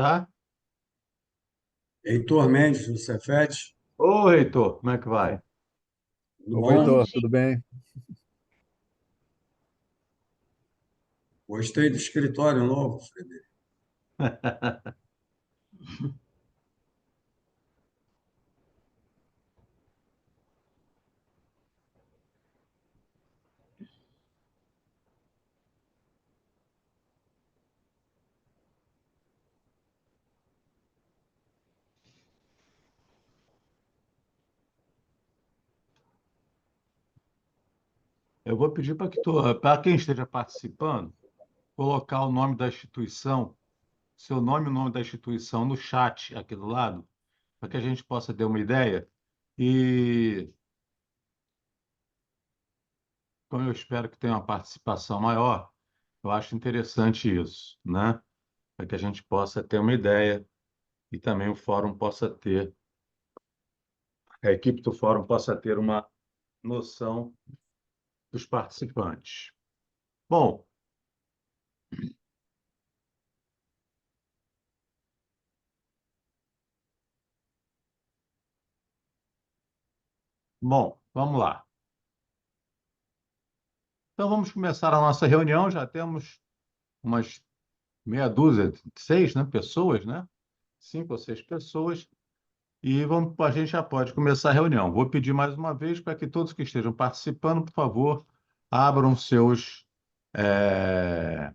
Tá? Heitor Mendes, do Cefet, Ô, Heitor, como é que vai? tudo Opa, bom? Bom Heitor, dia. tudo bem? Gostei do escritório novo, Frederico. Eu vou pedir para quem esteja participando, colocar o nome da instituição, seu nome e o nome da instituição no chat aqui do lado, para que a gente possa ter uma ideia. E como eu espero que tenha uma participação maior, eu acho interessante isso, né? Para que a gente possa ter uma ideia e também o fórum possa ter, a equipe do fórum possa ter uma noção dos participantes. Bom, vamos lá. Então vamos começar a nossa reunião. Já temos umas meia dúzia, seis, né, pessoas, né? Cinco ou seis pessoas. E a gente já pode começar a reunião. Vou pedir mais uma vez para que todos que estejam participando, por favor, abram eh,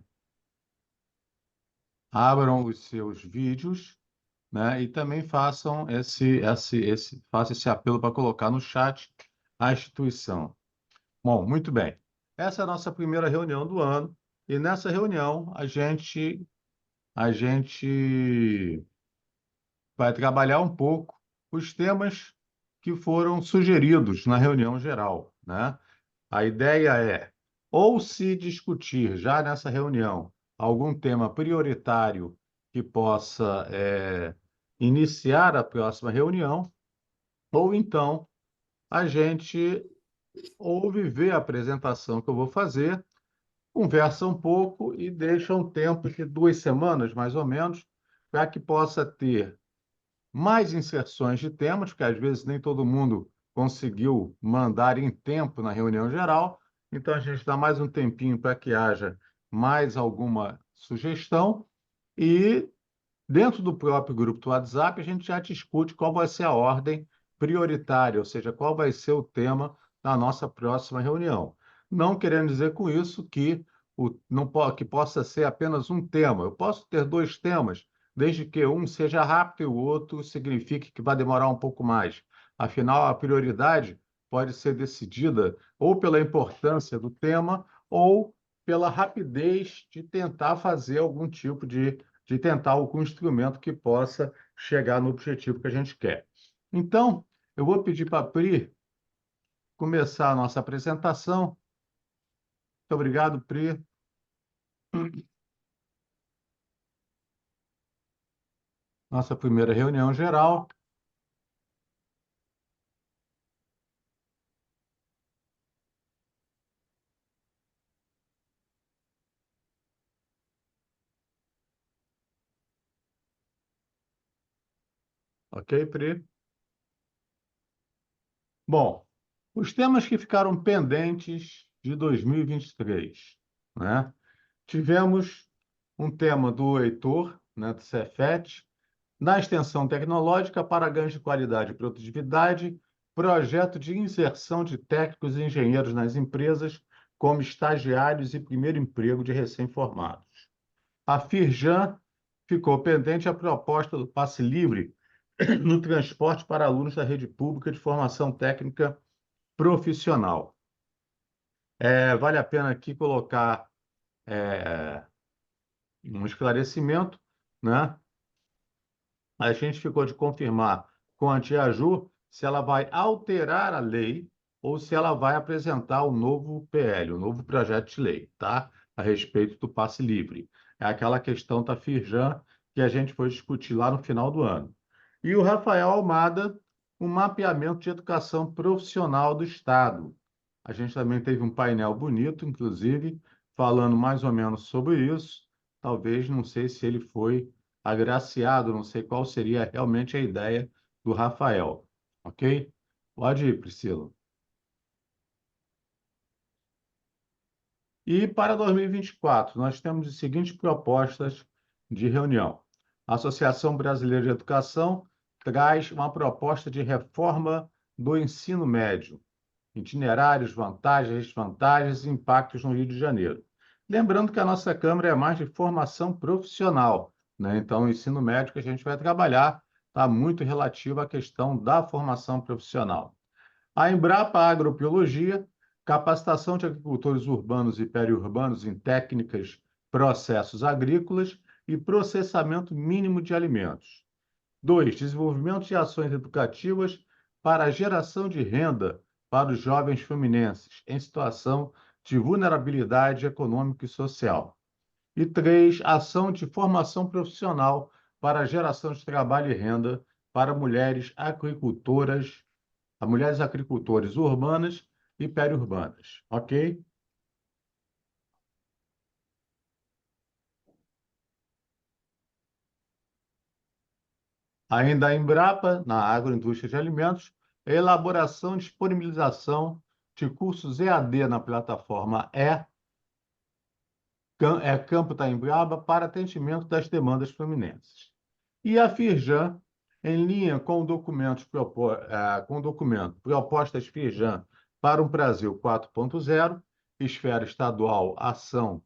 abram os seus vídeos, né? E também façam esse apelo para colocar no chat a instituição. Bom, muito bem. Essa é a nossa primeira reunião do ano. E nessa reunião a gente vai trabalhar um pouco os temas que foram sugeridos na reunião geral, né? A ideia é ou se discutir já nessa reunião algum tema prioritário que possa iniciar a próxima reunião, ou então a gente ouve ver a apresentação que eu vou fazer, conversa um pouco e deixa um tempo de 2 semanas, mais ou menos, para que possa ter mais inserções de temas, porque às vezes nem todo mundo conseguiu mandar em tempo na reunião geral, então a gente dá mais um tempinho para que haja mais alguma sugestão e dentro do próprio grupo do WhatsApp a gente já discute qual vai ser a ordem prioritária, ou seja, qual vai ser o tema da nossa próxima reunião. Não querendo dizer com isso que não que possa ser apenas um tema. Eu posso ter dois temas, desde que um seja rápido e o outro signifique que vai demorar um pouco mais. Afinal, a prioridade pode ser decidida ou pela importância do tema ou pela rapidez de tentar fazer algum tipo de tentar algum instrumento que possa chegar no objetivo que a gente quer. Então, eu vou pedir para a Pri começar a nossa apresentação. Muito obrigado, Pri. Nossa primeira reunião geral. Ok, Pri? Bom, os temas que ficaram pendentes de 2023, né? Tivemos um tema do Heitor, né, do Cefet, na extensão tecnológica para ganhos de qualidade e produtividade, projeto de inserção de técnicos e engenheiros nas empresas como estagiários e primeiro emprego de recém-formados. A Firjan ficou pendente a proposta do passe livre no transporte para alunos da rede pública de formação técnica profissional. Vale a pena aqui colocar é, um esclarecimento, né? A gente ficou de confirmar com a Tia Ju se ela vai alterar a lei ou se ela vai apresentar o novo PL, o novo projeto de lei, tá? A respeito do passe livre. É aquela questão da Firjan que a gente foi discutir lá no final do ano. E o Rafael Almada, o mapeamento de educação profissional do Estado. A gente também teve um painel bonito, inclusive, falando mais ou menos sobre isso. Talvez, não sei se ele foi agraciado, não sei qual seria realmente a ideia do Rafael, ok? Pode ir, Priscila. E para 2024, nós temos as seguintes propostas de reunião. A Associação Brasileira de Educação traz uma proposta de reforma do ensino médio, itinerários, vantagens, desvantagens e impactos no Rio de Janeiro. Lembrando que a nossa Câmara é mais de formação profissional, né? Então, o ensino médio que a gente vai trabalhar está muito relativo à questão da formação profissional. A Embrapa Agrobiologia, capacitação de agricultores urbanos e periurbanos em técnicas, processos agrícolas e processamento mínimo de alimentos. 2. Desenvolvimento de ações educativas para a geração de renda para os jovens fluminenses em situação de vulnerabilidade econômica e social. E 3. Ação de formação profissional para a geração de trabalho e renda para mulheres agricultoras urbanas e periurbanas, ok? Ainda a Embrapa, na agroindústria de alimentos, elaboração e disponibilização de cursos EAD na plataforma Campo da Embrapa para atendimento das demandas fluminenses. E a Firjan, em linha com com o documento Propostas Firjan para um Brasil 4.0, Esfera Estadual Ação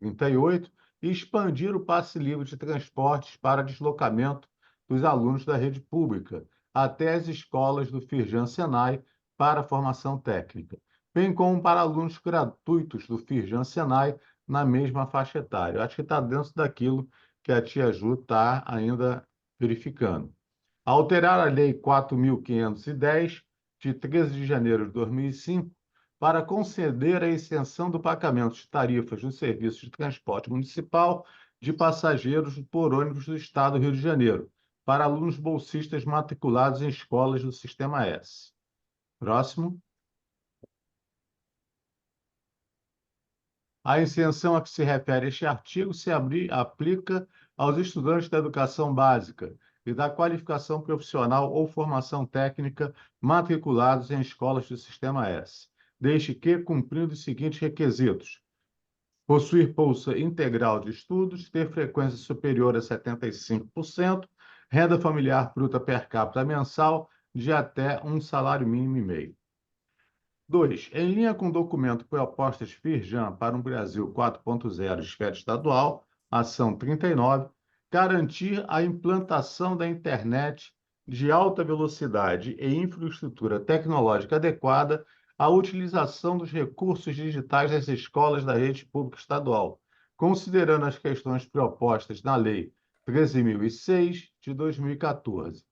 38, e expandir o passe livre de transportes para deslocamento dos alunos da rede pública até as escolas do Firjan Senai para formação técnica, bem como para alunos gratuitos do Firjan Senai na mesma faixa etária. Eu acho que está dentro daquilo que a tia Ju está ainda verificando. Alterar a Lei 4.510, de 13 de janeiro de 2005, para conceder a isenção do pagamento de tarifas nos serviços de transporte municipal de passageiros por ônibus do Estado do Rio de Janeiro, para alunos bolsistas matriculados em escolas do Sistema S. Próximo. A isenção a que se refere este artigo aplica aos estudantes da educação básica e da qualificação profissional ou formação técnica matriculados em escolas do Sistema S, desde que cumprindo os seguintes requisitos: possuir bolsa integral de estudos, ter frequência superior a 75%, renda familiar bruta per capita mensal de até um salário mínimo e meio. 2. Em linha com o documento Propostas Firjan para um Brasil 4.0 Esfera Estadual, ação 39, garantir a implantação da internet de alta velocidade e infraestrutura tecnológica adequada à utilização dos recursos digitais das escolas da rede pública estadual, considerando as questões propostas na Lei 13.006 de 2014.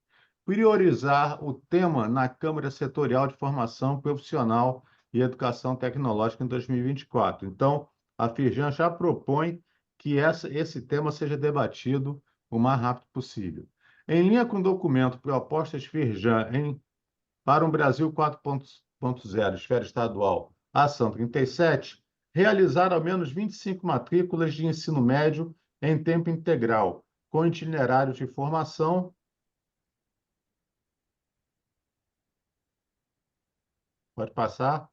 Priorizar o tema na Câmara Setorial de Formação Profissional e Educação Tecnológica em 2024. Então, a Firjan já propõe que esse tema seja debatido o mais rápido possível. Em linha com o documento Propostas Firjan para um Brasil 4.0, Esfera Estadual, ação 37, realizar ao menos 25 matrículas de ensino médio em tempo integral, com itinerário de formação. Pode passar.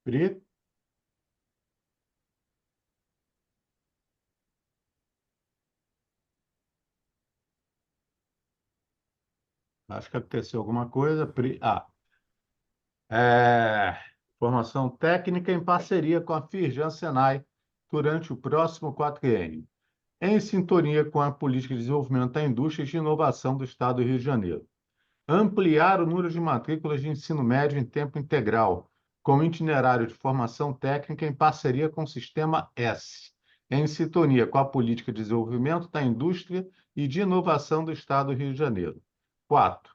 Pri, acho que aconteceu alguma coisa. É, formação técnica em parceria com a Firjan Senai durante o próximo quatriênio, em sintonia com a Política de Desenvolvimento da Indústria e de Inovação do Estado do Rio de Janeiro. Ampliar o número de matrículas de ensino médio em tempo integral, com itinerário de formação técnica em parceria com o Sistema S, em sintonia com a Política de Desenvolvimento da Indústria e de Inovação do Estado do Rio de Janeiro. 4.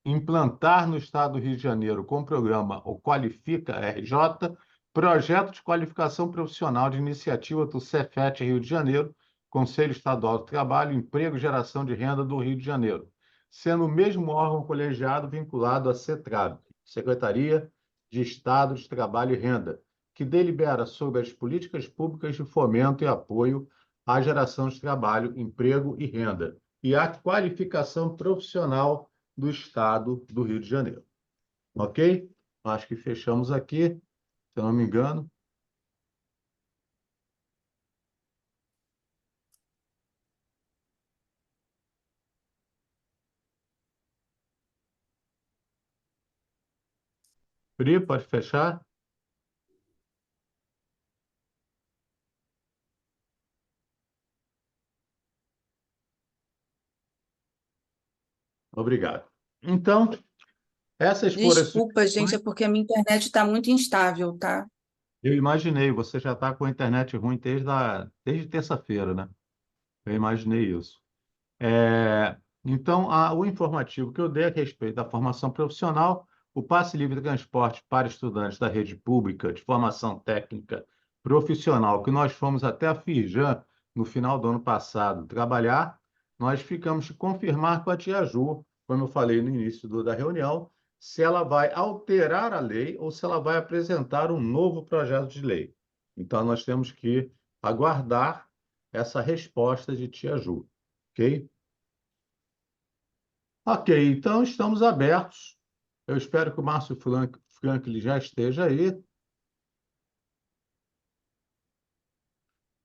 Implantar no Estado do Rio de Janeiro, com o programa O Qualifica RJ, projeto de qualificação profissional de iniciativa do Cefet Rio de Janeiro, Conselho Estadual do Trabalho, Emprego e Geração de Renda do Rio de Janeiro, sendo o mesmo órgão colegiado vinculado à CETRAB, Secretaria de Estado de Trabalho e Renda, que delibera sobre as políticas públicas de fomento e apoio à geração de trabalho, emprego e renda, e à qualificação profissional do Estado do Rio de Janeiro. Ok? Acho que fechamos aqui, se eu não me engano. Pri, pode fechar? Obrigado. Então, essas foram as Desculpa, gente, é sugestões. porque a minha internet está muito instável, tá? Eu imaginei, você já está com a internet ruim desde terça-feira, né? Eu imaginei isso. Então, o informativo que eu dei a respeito da formação profissional, o passe livre de transporte para estudantes da rede pública de formação técnica profissional, que nós fomos até a Firjan no final do ano passado trabalhar, nós ficamos de confirmar com a tia Ju, como eu falei no início da reunião, se ela vai alterar a lei ou se ela vai apresentar um novo projeto de lei. Então, nós temos que aguardar essa resposta de tia Ju, ok? Ok, então estamos abertos. Eu espero que o Márcio Franklin já esteja aí.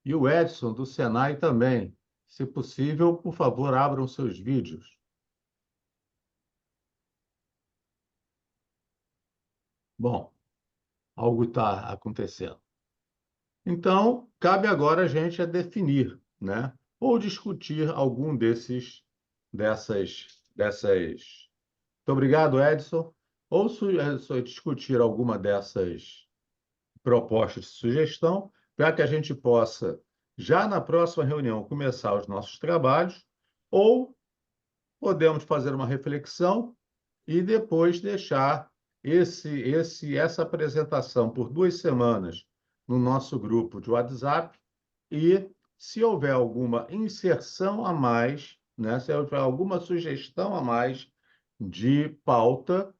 E o Edson, do Senai, também. Se possível, por favor, abram seus vídeos. Bom, algo está acontecendo. Então, cabe agora a gente a definir, né? Ou discutir algum dessas. Muito obrigado, Edson. Ou discutir alguma dessas propostas de sugestão, para que a gente possa, já na próxima reunião, começar os nossos trabalhos, ou podemos fazer uma reflexão e depois deixar essa apresentação por 2 semanas no nosso grupo de WhatsApp e, se houver alguma inserção a mais, né, se houver alguma sugestão a mais de pauta,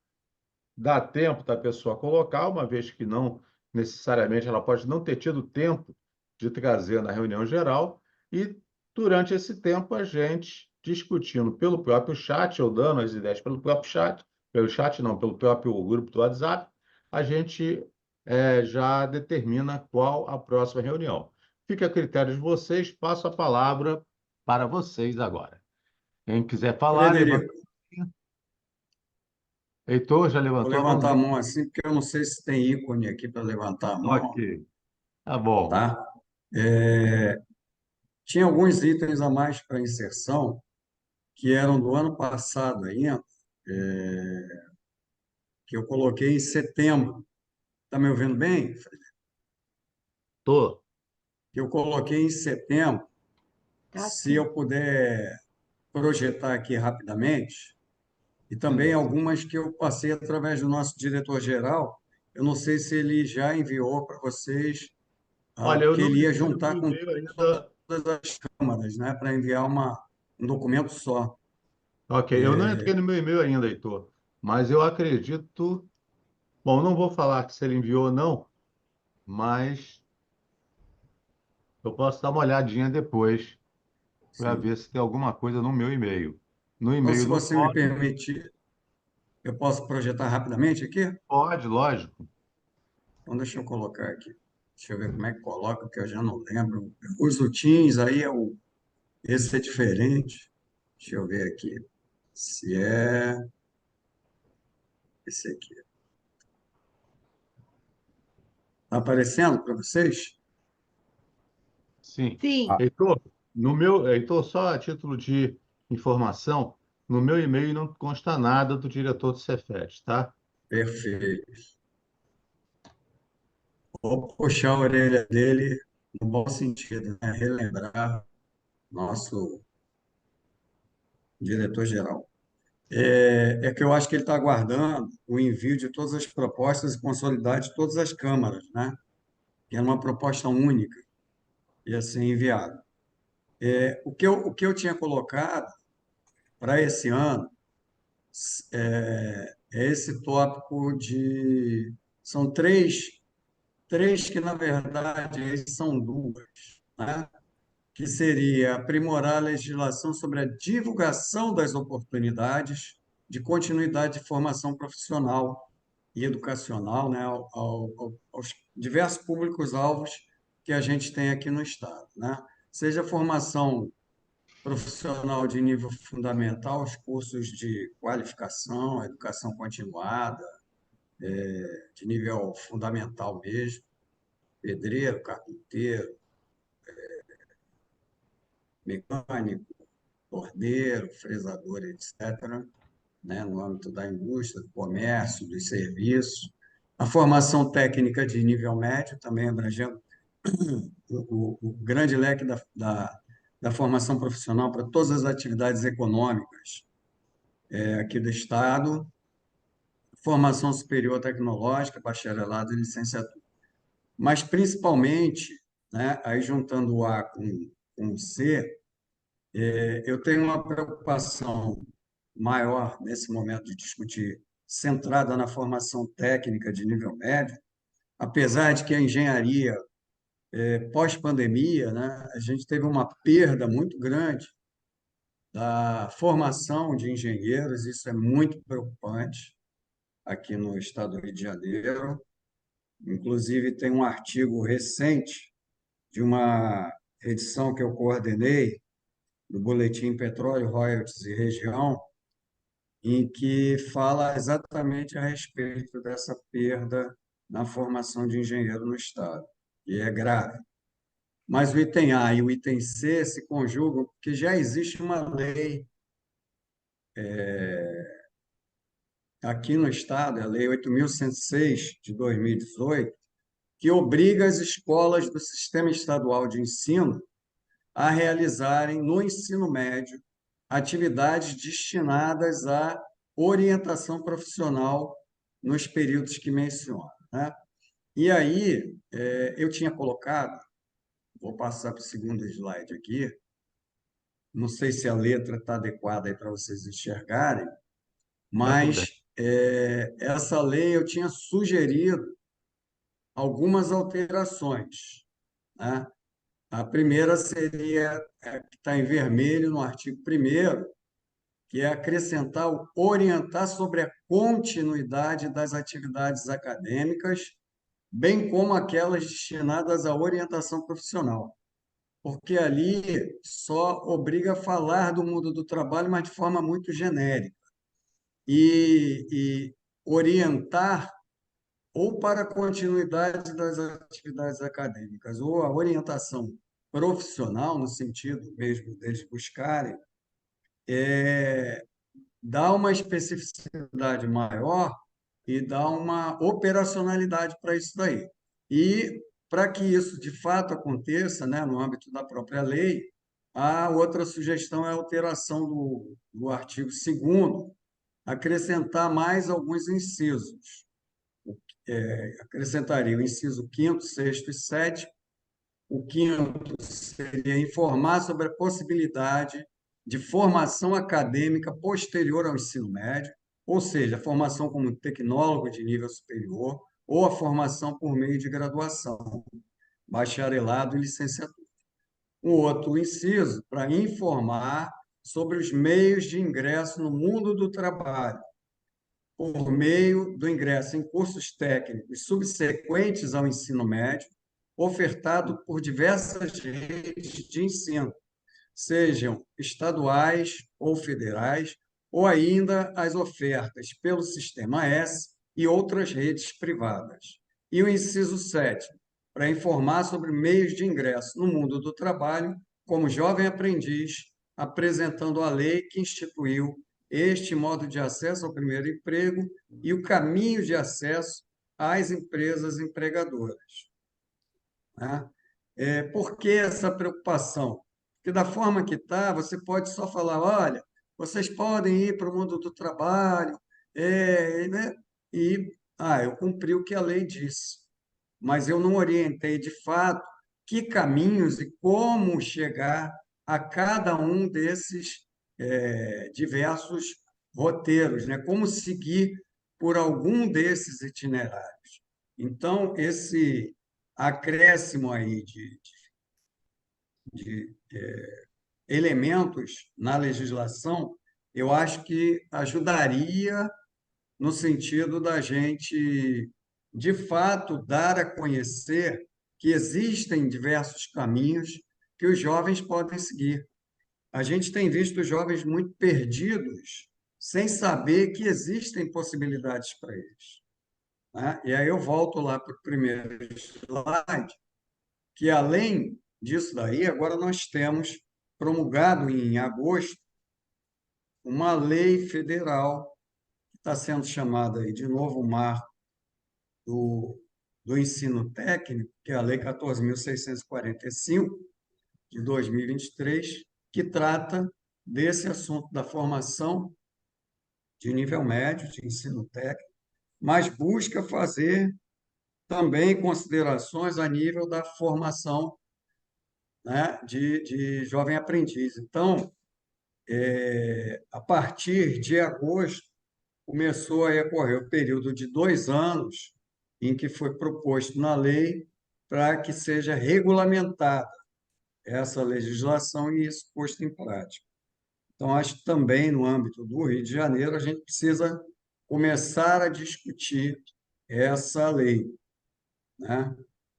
dá tempo da pessoa colocar, uma vez que não necessariamente ela pode não ter tido tempo de trazer na reunião geral, e durante esse tempo a gente discutindo pelo próprio chat, ou dando as ideias pelo próprio chat, pelo chat não, pelo próprio grupo do WhatsApp, a gente já determina qual a próxima reunião. Fica a critério de vocês, passo a palavra para vocês agora. Quem quiser falar, levanta. Frederico, Heitor, já vou levantou a levantar a mãozinha? mão assim, porque eu não sei se tem ícone aqui para levantar a mão, Ok, tá bom. tá? É, tinha alguns itens a mais para inserção, que eram do ano passado ainda, que eu coloquei em setembro. Está me ouvindo bem? Tô. Que eu coloquei em setembro. Tá Se sim. eu puder projetar aqui rapidamente, e também Sim. algumas que eu passei através do nosso diretor-geral. Eu não sei se ele já enviou para vocês, Olha, eu porque não ele ia entrei no meu juntar com e-mail todas ainda. as câmaras, né, para enviar um documento só. Ok, eu não entrei no meu e-mail ainda, Heitor. Mas eu acredito. Bom, não vou falar se ele enviou ou não, mas eu posso dar uma olhadinha depois para Sim. ver se tem alguma coisa no meu e-mail. No Então, e-mail se do você me fórum, permitir, eu posso projetar rapidamente aqui? pode, lógico. Então, deixa eu colocar aqui. Deixa eu ver como é que coloca, que eu já não lembro. Eu uso o Teams, aí esse é diferente. Deixa eu ver aqui. Se é esse aqui. Está aparecendo para vocês? Sim. Sim. Heitor, Heitor, só a título de informação, no meu e-mail não consta nada do diretor do Cefet, tá? Perfeito. Vou puxar a orelha dele no bom sentido, né? Relembrar nosso diretor-geral. É que eu acho que ele está aguardando o envio de todas as propostas e consolidar de todas as câmaras, né? Que é uma proposta única e assim enviada. O que eu tinha colocado para esse ano é esse tópico de São três que, na verdade, são duas, né? Que seria aprimorar a legislação sobre a divulgação das oportunidades de continuidade de formação profissional e educacional, né, aos diversos públicos-alvos que a gente tem aqui no Estado, né? Seja formação profissional de nível fundamental, os cursos de qualificação, educação continuada, de nível fundamental mesmo, pedreiro, carpinteiro, mecânico, torneiro, fresador, etc., né, no âmbito da indústria, do comércio, dos serviços. A formação técnica de nível médio, também abrangendo o grande leque da formação profissional para todas as atividades econômicas aqui do Estado. Formação superior tecnológica, bacharelado e licenciatura. Mas, principalmente, né, aí juntando o A com o C, eu tenho uma preocupação maior nesse momento de discutir, centrada na formação técnica de nível médio, apesar de que a engenharia, pós-pandemia, né, a gente teve uma perda muito grande da formação de engenheiros, isso é muito preocupante aqui no estado do Rio de Janeiro. Inclusive, tem um artigo recente de uma edição que eu coordenei, do Boletim Petróleo, Royalties e Região, em que fala exatamente a respeito dessa perda na formação de engenheiro no Estado, e é grave. Mas o item A e o item C se conjugam porque já existe uma lei aqui no Estado, a Lei 8.106, de 2018, que obriga as escolas do Sistema Estadual de Ensino a realizarem, no ensino médio, atividades destinadas à orientação profissional nos períodos que menciono, né? E aí, eu tinha colocado, vou passar para o segundo slide aqui, não sei se a letra está adequada aí para vocês enxergarem, Tá tudo bem. mas essa lei eu tinha sugerido algumas alterações, né? A primeira seria a que está em vermelho no artigo 1º, que é acrescentar o orientar sobre a continuidade das atividades acadêmicas, bem como aquelas destinadas à orientação profissional, porque ali só obriga a falar do mundo do trabalho, mas de forma muito genérica, e orientar ou para a continuidade das atividades acadêmicas, ou a orientação profissional, no sentido mesmo deles buscarem, dá uma especificidade maior e dá uma operacionalidade para isso daí. E para que isso de fato aconteça, né, no âmbito da própria lei, a outra sugestão é a alteração do artigo 2º, acrescentar mais alguns incisos. Acrescentaria o inciso 5º, 6º e 7º. O quinto seria informar sobre a possibilidade de formação acadêmica posterior ao ensino médio, ou seja, a formação como tecnólogo de nível superior ou a formação por meio de graduação, bacharelado e licenciatura. O outro inciso, para informar sobre os meios de ingresso no mundo do trabalho, por meio do ingresso em cursos técnicos subsequentes ao ensino médio, ofertado por diversas redes de ensino, sejam estaduais ou federais, ou ainda as ofertas pelo Sistema S e outras redes privadas. E o inciso 7, para informar sobre meios de ingresso no mundo do trabalho, como jovem aprendiz, apresentando a lei que instituiu este modo de acesso ao primeiro emprego e o caminho de acesso às empresas empregadoras, né? Por que essa preocupação? Porque da forma que está, você pode só falar, olha, vocês podem ir para o mundo do trabalho, né? Eu cumpri o que a lei disse, mas eu não orientei de fato que caminhos e como chegar a cada um desses diversos roteiros, né? Como seguir por algum desses itinerários. Então, esse acréscimo aí de elementos na legislação, eu acho que ajudaria no sentido da gente, de fato, dar a conhecer que existem diversos caminhos que os jovens podem seguir. A gente tem visto jovens muito perdidos, sem saber que existem possibilidades para eles, né? E aí eu volto lá para o primeiro slide, que além disso daí, agora nós temos promulgado em agosto uma lei federal que está sendo chamada aí de novo marco do, do ensino técnico, que é a Lei 14.645 de 2023, que trata desse assunto da formação de nível médio, de ensino técnico, mas busca fazer também considerações a nível da formação, né, de jovem aprendiz. Então, a partir de agosto, começou a ocorrer o período de 2 anos em que foi proposto na lei para que seja regulamentada essa legislação e isso posto em prática. Então, acho que também no âmbito do Rio de Janeiro a gente precisa começar a discutir essa lei, né?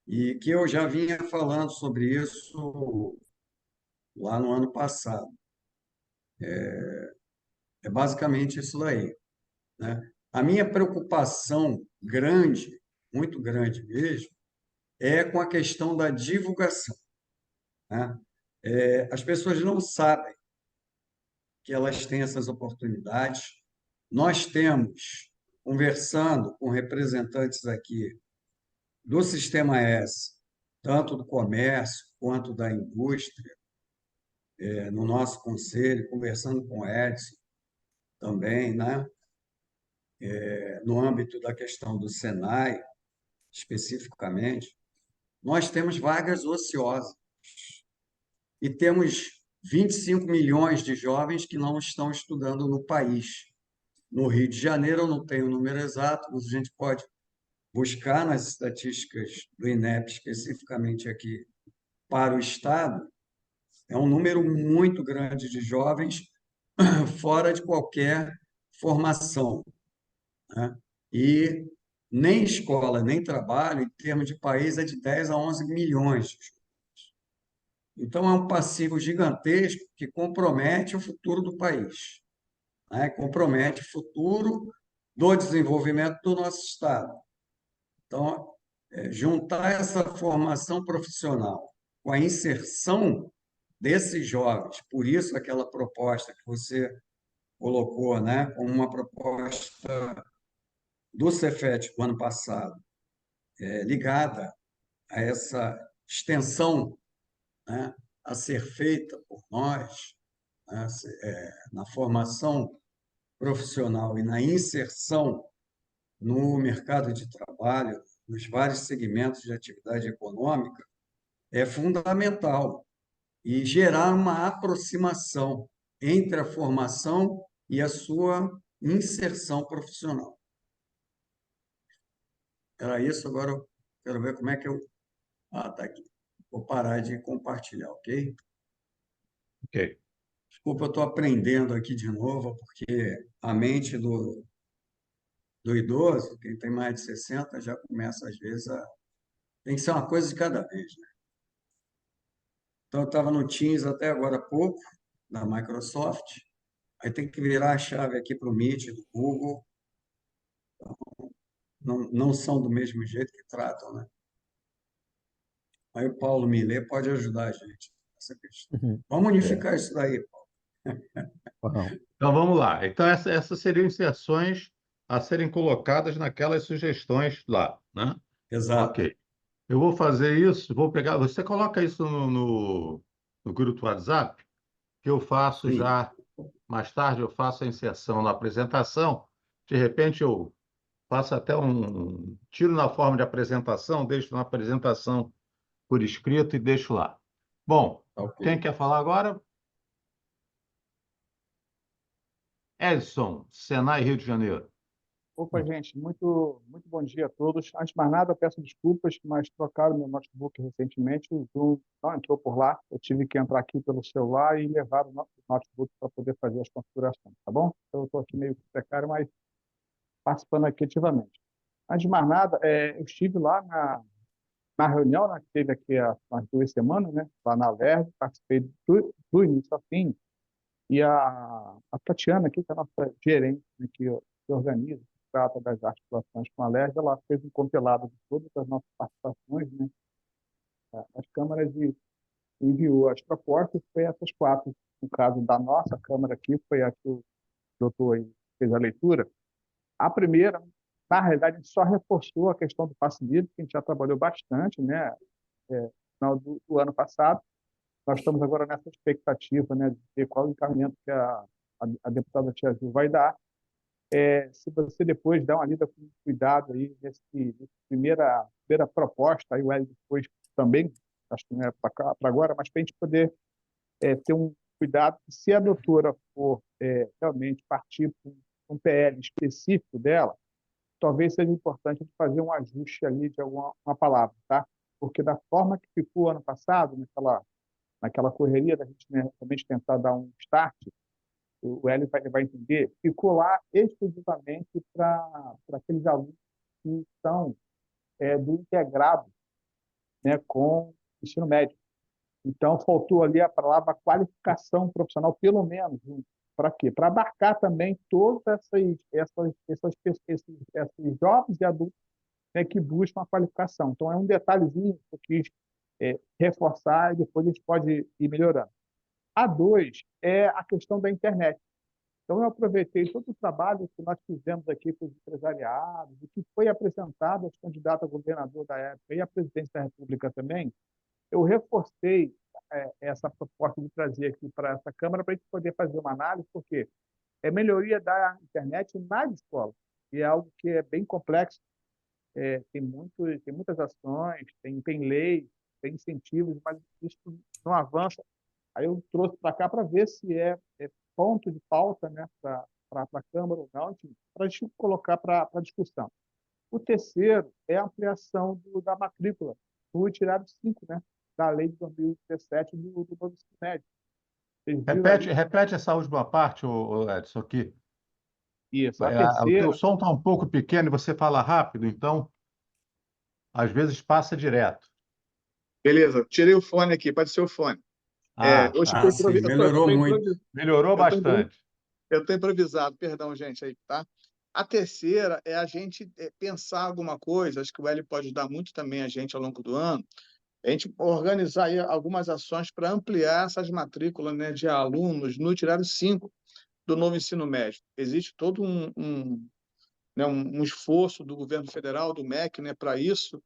E que eu já vinha falando sobre isso lá no ano passado. É basicamente isso daí, né? A minha preocupação grande, muito grande mesmo, é com a questão da divulgação, né? As pessoas não sabem que elas têm essas oportunidades. Nós temos, conversando com representantes aqui do Sistema S, tanto do comércio quanto da indústria, no nosso conselho, conversando com o Edson também, né? No âmbito da questão do Senai, especificamente, nós temos vagas ociosas e temos 25 milhões de jovens que não estão estudando no país. No Rio de Janeiro, eu não tenho o número exato, mas a gente pode buscar nas estatísticas do INEP, especificamente aqui para o Estado, é um número muito grande de jovens fora de qualquer formação, né? E nem escola, nem trabalho, em termos de país, é de 10 a 11 milhões. Então, é um passivo gigantesco que compromete o futuro do país, né? Compromete o futuro do desenvolvimento do nosso Estado. Então, juntar essa formação profissional com a inserção desses jovens, por isso aquela proposta que você colocou, né, como uma proposta do Cefet do ano passado, ligada a essa extensão, né, a ser feita por nós, né, na formação profissional e na inserção no mercado de trabalho, nos vários segmentos de atividade econômica, é fundamental e gerar uma aproximação entre a formação e a sua inserção profissional. Era isso, agora eu quero ver como é que eu... Ah, tá aqui. Vou parar de compartilhar, ok? Ok. Desculpa, eu estou aprendendo aqui de novo, porque a mente do idoso, quem tem mais de 60, já começa, às vezes, a... Tem que ser uma coisa de cada vez, né? Então, eu estava no Teams até agora há pouco, da Microsoft, aí tem que virar a chave aqui para o Meet, do Google. Não são do mesmo jeito que tratam, né? Aí o Paulo Millet pode ajudar a gente nessa questão. Uhum. Vamos É. unificar isso daí, Paulo. Vamos. Então vamos lá. Então, essas seriam inserções a serem colocadas naquelas sugestões lá, né? Exato. Ok. Eu vou fazer isso, vou pegar. Você coloca isso no grupo do WhatsApp, que eu faço Sim, já. Mais tarde eu faço a inserção na apresentação. De repente eu faço até tiro na forma de apresentação, deixo na apresentação por escrito e deixo lá. Bom, tá ok. quem quer falar agora? Edson, Senai Rio de Janeiro. Opa, gente, muito bom dia a todos. Antes de mais nada, peço desculpas, mas trocaram meu notebook recentemente, o Zoom não entrou por lá. Eu tive que entrar aqui pelo celular e levar o notebook para poder fazer as configurações, tá bom? Então, eu estou aqui meio precário, mas participando aqui ativamente. Antes de mais nada, eu estive lá na reunião, né, que teve aqui há umas 2 semanas, né, lá na LERJ, participei do início ao fim, e a Tatiana aqui, que é a nossa gerente, né, que organiza, que trata das articulações com a LERJ, ela fez um compilado de todas as nossas participações, né, as câmaras, e enviou as propostas, foi essas 4. No caso da nossa Câmara aqui, foi a que o doutor aí fez a leitura. A primeira, na realidade, a gente só reforçou a questão do passe livre, que a gente já trabalhou bastante, né, no final do ano passado. Nós estamos agora nessa expectativa, né, de ver qual o encaminhamento que a deputada Tia Ju vai dar. Se você depois dá uma lida com cuidado aí nessa primeira proposta, aí o Hélio depois também, acho que não é para agora, mas para a gente poder ter um cuidado, que se a doutora for realmente partir para um PL específico dela, talvez seja importante fazer um ajuste ali de uma palavra, tá? Porque da forma que ficou ano passado, naquela correria da gente, né, realmente tentar dar um start, o Hélio vai entender, ficou lá exclusivamente para aqueles alunos que são do integrado, né, com o ensino médio. Então, faltou ali a palavra qualificação profissional, pelo menos. Para quê? Para abarcar também todos esses jovens e adultos, né, que buscam a qualificação. Então, é um detalhezinho que eu quis reforçar e depois a gente pode ir melhorando. A 2 é a questão da internet. Então, eu aproveitei todo o trabalho que nós fizemos aqui com os empresariados, e que foi apresentado aos candidatos a governador da época e à presidência da República também. Eu reforcei essa proposta de trazer aqui para essa Câmara para a gente poder fazer uma análise, porque é melhoria da internet nas escolas, e é algo que é bem complexo. Tem muitas ações, tem lei, tem incentivos, mas isso não avança. Aí eu trouxe para cá para ver se é ponto de pauta, né, para a Câmara ou não, para a gente colocar para discussão. O terceiro é a ampliação da matrícula, do retirado 5, né, da lei de 2017 do novo ensino médio. Vocês viram aí? Repete essa última parte, Edson, aqui. Isso. A O teu terceira, som está um pouco pequeno e você fala rápido, então, às vezes passa direto. Beleza, tirei o fone aqui, pode ser o fone. Ah, Hoje tá. Sim, melhorou muito. Melhorou bastante. eu tô improvisado, perdão, gente, aí, tá? A terceira é a gente pensar alguma coisa, acho que o Hélio pode ajudar muito também a gente ao longo do ano, a gente organizar aí algumas ações para ampliar essas matrículas, né, de alunos no itinerário 5 do novo ensino médio. Existe todo né, um esforço do governo federal, do MEC, né, para isso.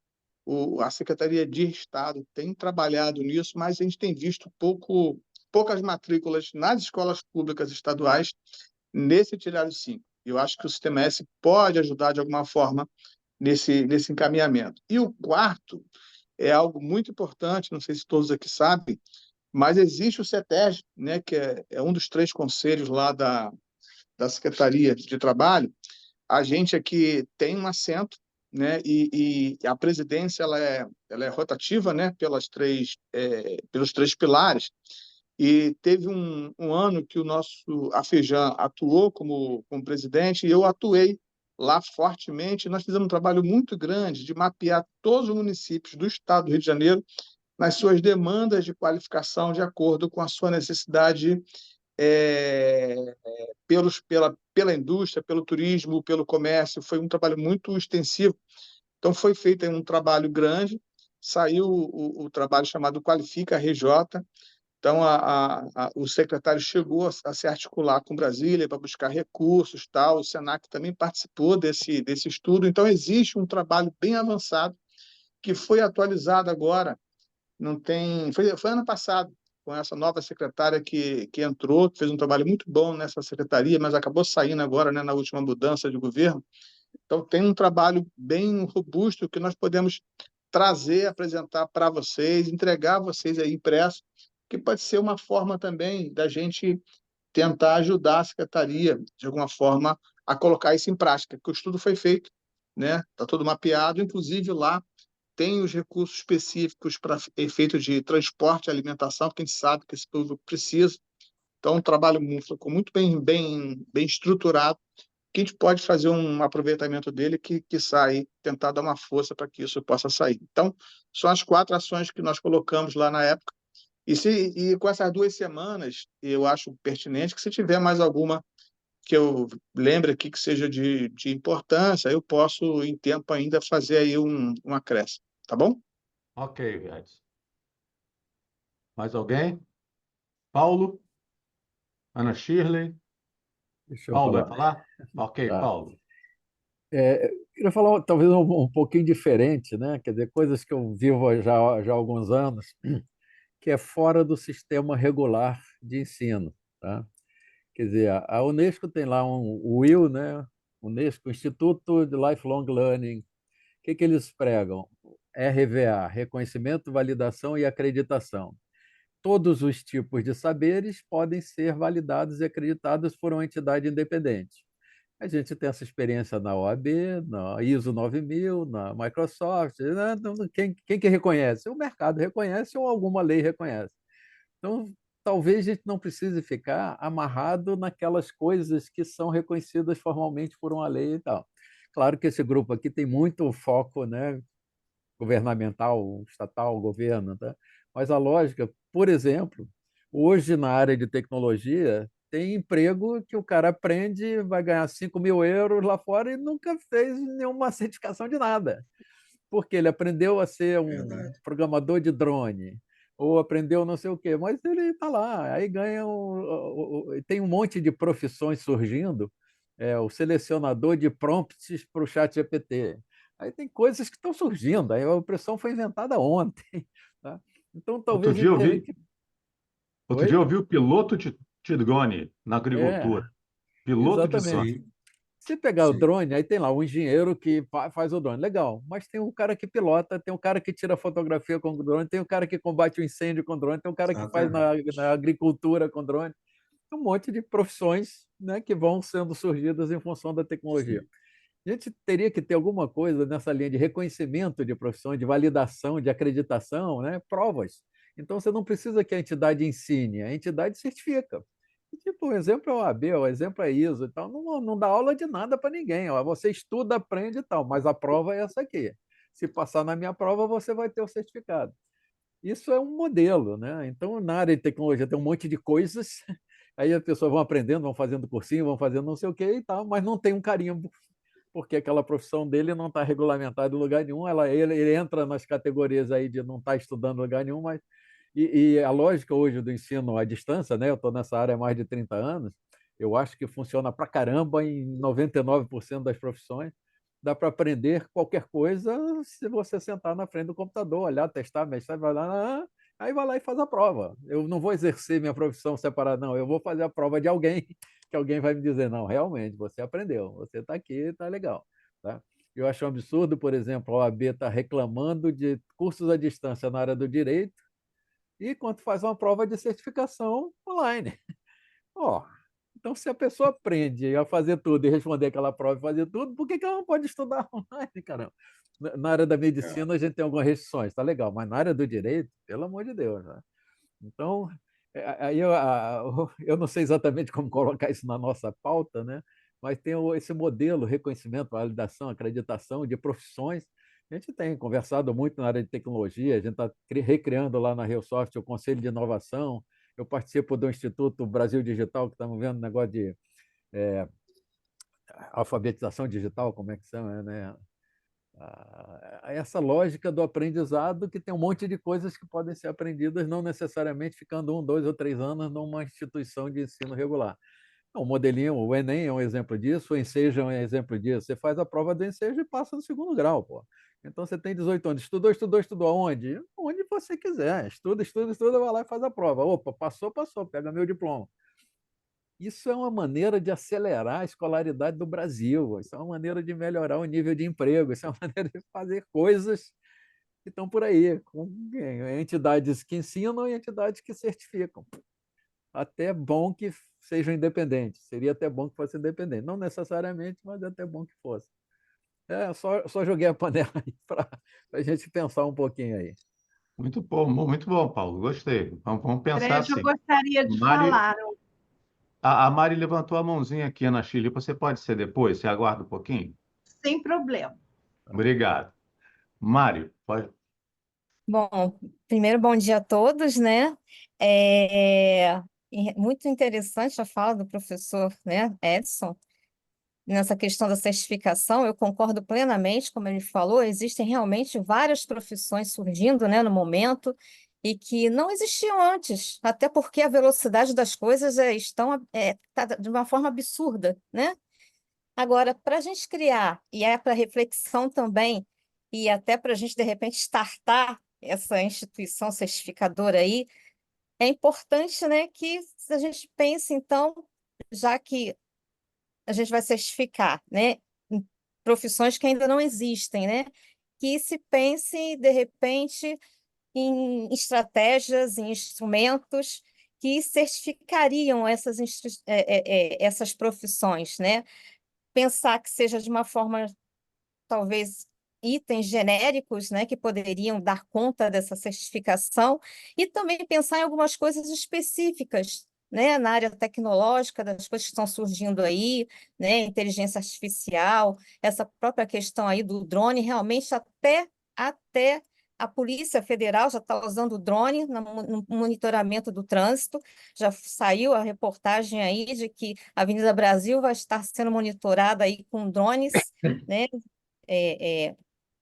A Secretaria de Estado tem trabalhado nisso, mas a gente tem visto poucas matrículas nas escolas públicas estaduais nesse itinerário 5. Eu acho que o Sistema S pode ajudar de alguma forma nesse encaminhamento. E o quarto é algo muito importante, não sei se todos aqui sabem, mas existe o CETESB, né, que é um dos 3 conselhos lá da Secretaria de Trabalho. A gente aqui tem um assento, né, e a presidência ela é rotativa, né, pelos 3 pilares. E teve um ano que a Fejan atuou como presidente, e eu atuei lá fortemente. Nós fizemos um trabalho muito grande de mapear todos os municípios do estado do Rio de Janeiro nas suas demandas de qualificação de acordo com a sua necessidade pela indústria, pelo turismo, pelo comércio. Foi um trabalho muito extensivo. Então, foi feito um trabalho grande, saiu o trabalho chamado Qualifica RJ. Então, o secretário chegou a se articular com Brasília para buscar recursos, tal. O Senac também participou desse estudo. Então, existe um trabalho bem avançado que foi atualizado agora. Foi ano passado, com essa nova secretária que entrou, que fez um trabalho muito bom nessa secretaria, mas acabou saindo agora, né, na última mudança de governo. Então, tem um trabalho bem robusto que nós podemos trazer, apresentar para vocês, entregar a vocês aí impresso, que pode ser uma forma também da gente tentar ajudar a secretaria, de alguma forma, a colocar isso em prática, porque o estudo foi feito, né? Está todo mapeado, inclusive lá tem os recursos específicos para efeito de transporte e alimentação, que a gente sabe que esse povo precisa. Então, um trabalho ficou muito bem estruturado, que a gente pode fazer um aproveitamento dele que sai, tentar dar uma força para que isso possa sair. Então, são as 4 ações que nós colocamos lá na época. E com essas 2 semanas, eu acho pertinente que se tiver mais alguma que eu lembre aqui que seja de importância, eu posso, em tempo ainda, fazer aí um acréscimo. Tá bom? Ok, Edson. Mais alguém? Paulo? Ana Shirley? Deixa eu Paulo vai falar. falar? Ok, Tá. Paulo. Queria falar talvez um pouquinho diferente, né? Quer dizer, coisas que eu vivo já há alguns anos, que é fora do sistema regular de ensino, tá? Quer dizer, a Unesco tem lá o WIL, né? Unesco, Instituto de Lifelong Learning. O que eles pregam? RVA, reconhecimento, validação e acreditação. Todos os tipos de saberes podem ser validados e acreditados por uma entidade independente. A gente tem essa experiência na OAB, na ISO 9000, na Microsoft, né? Então, quem que reconhece? O mercado reconhece ou alguma lei reconhece. Então, talvez a gente não precise ficar amarrado naquelas coisas que são reconhecidas formalmente por uma lei e tal. Claro que esse grupo aqui tem muito foco, né, governamental, estatal, governo, tá? Mas a lógica, por exemplo, hoje na área de tecnologia, tem emprego que o cara aprende, vai ganhar 5.000 euros lá fora e nunca fez nenhuma certificação de nada, porque ele aprendeu a ser um Verdade. programador de drone, ou aprendeu não sei o quê, mas ele está lá, aí ganha tem um monte de profissões surgindo, o selecionador de prompts para o chat GPT. Aí tem coisas que estão surgindo, aí a opressão foi inventada ontem. Tá? Então Outro talvez a dia gente eu tenha vi, que. outro dia Oi? eu vi o piloto de drone na É, agricultura. Piloto de exatamente. drone. Sim, Se pegar o sim, drone, aí tem lá um engenheiro que faz o drone, legal. Mas tem um cara que pilota, tem um cara que tira fotografia com o drone, tem um cara que combate o incêndio com drone, tem um cara que faz exatamente. na agricultura com drone. Tem um monte de profissões, né, que vão sendo surgidas em função da tecnologia. Sim, A gente teria que ter alguma coisa nessa linha de reconhecimento de profissões, de validação, de acreditação, né, provas. Então você não precisa que a entidade ensine, a entidade certifica. Tipo, o exemplo é o OAB, o exemplo é ISO, então não dá aula de nada para ninguém. Ó. Você estuda, aprende e tal, mas a prova é essa aqui. Se passar na minha prova, você vai ter o certificado. Isso é um modelo, né? Então, na área de tecnologia tem um monte de coisas, aí as pessoas vão aprendendo, vão fazendo cursinho, vão fazendo não sei o quê e tal, mas não tem um carimbo, porque aquela profissão dele não está regulamentada em lugar nenhum, ele entra nas categorias aí de não estar estudando em lugar nenhum, mas e a lógica hoje do ensino à distância, né? Eu estou nessa área há mais de 30 anos, eu acho que funciona para caramba em 99% das profissões. Dá para aprender qualquer coisa se você sentar na frente do computador, olhar, testar, mexer, vai lá, aí vai lá e faz a prova. Eu não vou exercer minha profissão separada, não. Eu vou fazer a prova de alguém, que alguém vai me dizer, não, realmente, você aprendeu, você está aqui, está legal. Tá? Eu acho um absurdo, por exemplo, a OAB está reclamando de cursos à distância na área do direito, e quando faz uma prova de certificação online. Ó, então, se a pessoa aprende a fazer tudo e responder aquela prova e fazer tudo, por que ela não pode estudar online, caramba? Na área da é, medicina, a gente tem algumas restrições, tá legal, mas na área do direito, pelo amor de Deus, né? Então, aí eu não sei exatamente como colocar isso na nossa pauta, né? Mas tem esse modelo, reconhecimento, validação, acreditação de profissões. A gente tem conversado muito na área de tecnologia, a gente está recriando lá na RealSoft o Conselho de Inovação. Eu participo do Instituto Brasil Digital, que estamos vendo negócio de alfabetização digital, como é que chama, né? Essa lógica do aprendizado que tem um monte de coisas que podem ser aprendidas, não necessariamente ficando 1, 2 ou 3 anos numa instituição de ensino regular. O modelinho, o Enem é um exemplo disso, o Enseja é um exemplo disso. Você faz a prova do Enseja e passa no segundo grau, pô. Então você tem 18 anos, estudou aonde? Onde você quiser. Estuda, vai lá e faz a prova. Opa, passou, pega meu diploma. Isso é uma maneira de acelerar a escolaridade do Brasil, isso é uma maneira de melhorar o nível de emprego, isso é uma maneira de fazer coisas que estão por aí, com entidades que ensinam e entidades que certificam. até bom que sejam independentes. Seria até bom que fosse independente. Não necessariamente, mas é até bom que fosse. Só joguei a panela aí para a gente pensar um pouquinho aí. muito bom, Paulo. Gostei. Vamos pensar Fred, eu assim. gostaria de Mari, falar, a Mari levantou a mãozinha aqui, Ana Chile. Você pode ser depois? Você aguarda um pouquinho? sem problema. Obrigado. Mário, pode. Bom, primeiro, bom dia a todos, né? Muito interessante a fala do professor, né, Edson, nessa questão da certificação. Eu concordo plenamente, como ele falou, existem realmente várias profissões surgindo, né, no momento e que não existiam antes, até porque a velocidade das coisas tá de uma forma absurda, né? Agora, para a gente criar, e é para reflexão também, e até para a gente, de repente, startar essa instituição certificadora aí, é importante, né, que a gente pense, então, já que a gente vai certificar, né, em profissões que ainda não existem, né, que se pense, de repente, em estratégias, em instrumentos que certificariam essas profissões, né? Pensar que seja de uma forma talvez itens genéricos, né, que poderiam dar conta dessa certificação, e também pensar em algumas coisas específicas, né, na área tecnológica, das coisas que estão surgindo aí, né, inteligência artificial, essa própria questão aí do drone, realmente até a Polícia Federal já está usando o drone no monitoramento do trânsito, já saiu a reportagem aí de que a Avenida Brasil vai estar sendo monitorada aí com drones, né, é, é,